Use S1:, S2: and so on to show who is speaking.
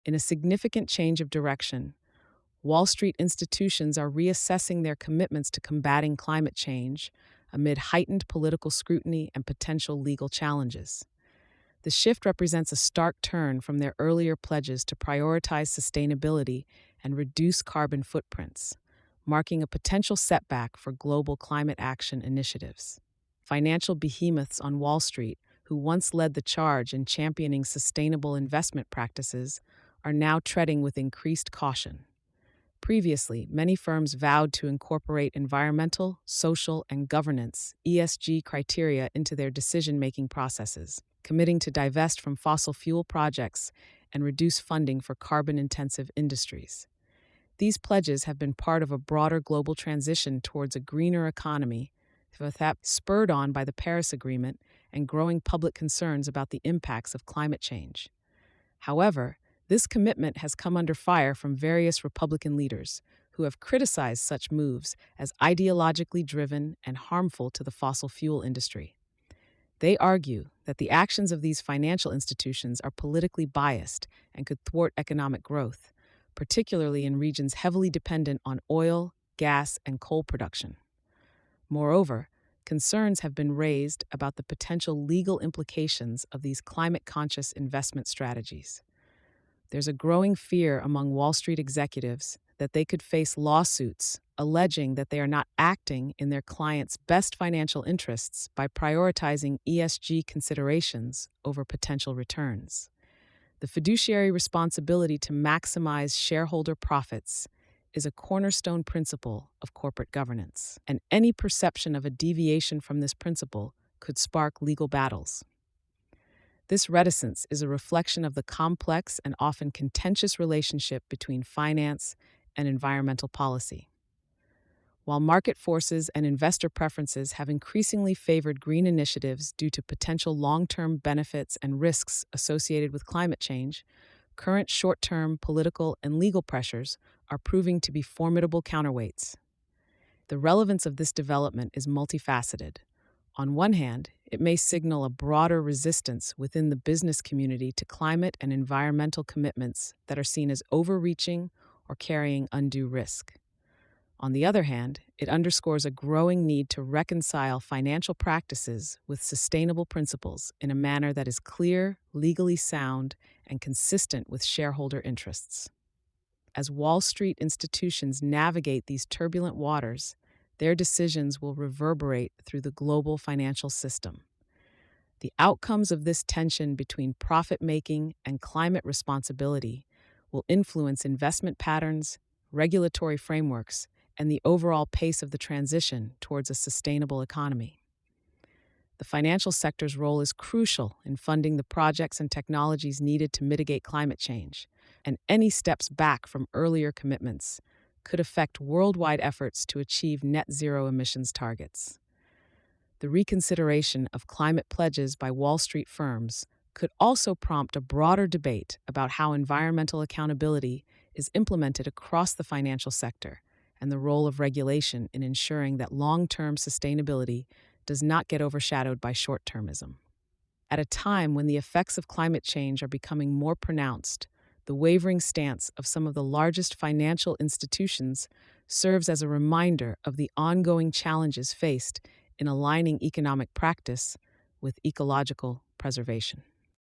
S1: In a significant change of direction, Wall Street institutions are reassessing their commitments to combating climate change amid heightened political scrutiny and potential legal challenges. The shift represents a stark turn from their earlier pledges to prioritize sustainability and reduce carbon footprints, marking a potential setback for global climate action initiatives. Financial behemoths on Wall Street, who once led the charge in championing sustainable investment practices, are now treading with increased caution. Previously, many firms vowed to incorporate environmental, social, and governance (ESG) criteria into their decision-making processes, committing to divest from fossil fuel projects and reduce funding for carbon-intensive industries. These pledges have been part of a broader global transition towards a greener economy, spurred on by the Paris Agreement and growing public concerns about the impacts of climate change. However, this commitment has come under fire from various Republican leaders who have criticized such moves as ideologically driven and harmful to the fossil fuel industry. They argue that the actions of these financial institutions are politically biased and could thwart economic growth, particularly in regions heavily dependent on oil, gas, and coal production. Moreover, concerns have been raised about the potential legal implications of these climate-conscious investment strategies. There's a growing fear among Wall Street executives that they could face lawsuits alleging that they are not acting in their clients' best financial interests by prioritizing ESG considerations over potential returns. The fiduciary responsibility to maximize shareholder profits is a cornerstone principle of corporate governance, and any perception of a deviation from this principle could spark legal battles. This reticence is a reflection of the complex and often contentious relationship between finance and environmental policy. While market forces and investor preferences have increasingly favored green initiatives due to potential long-term benefits and risks associated with climate change, current short-term political and legal pressures are proving to be formidable counterweights. The relevance of this development is multifaceted. On one hand, it may signal a broader resistance within the business community to climate and environmental commitments that are seen as overreaching or carrying undue risk. On the other hand, it underscores a growing need to reconcile financial practices with sustainable principles in a manner that is clear, legally sound, and consistent with shareholder interests. As Wall Street institutions navigate these turbulent waters, their decisions will reverberate through the global financial system. The outcomes of this tension between profit-making and climate responsibility will influence investment patterns, regulatory frameworks, and the overall pace of the transition towards a sustainable economy. The financial sector's role is crucial in funding the projects and technologies needed to mitigate climate change, and any steps back from earlier commitments could affect worldwide efforts to achieve net zero emissions targets. The reconsideration of climate pledges by Wall Street firms could also prompt a broader debate about how environmental accountability is implemented across the financial sector and the role of regulation in ensuring that long-term sustainability does not get overshadowed by short-termism. At a time when the effects of climate change are becoming more pronounced, the wavering stance of some of the largest financial institutions serves as a reminder of the ongoing challenges faced in aligning economic practice with ecological preservation.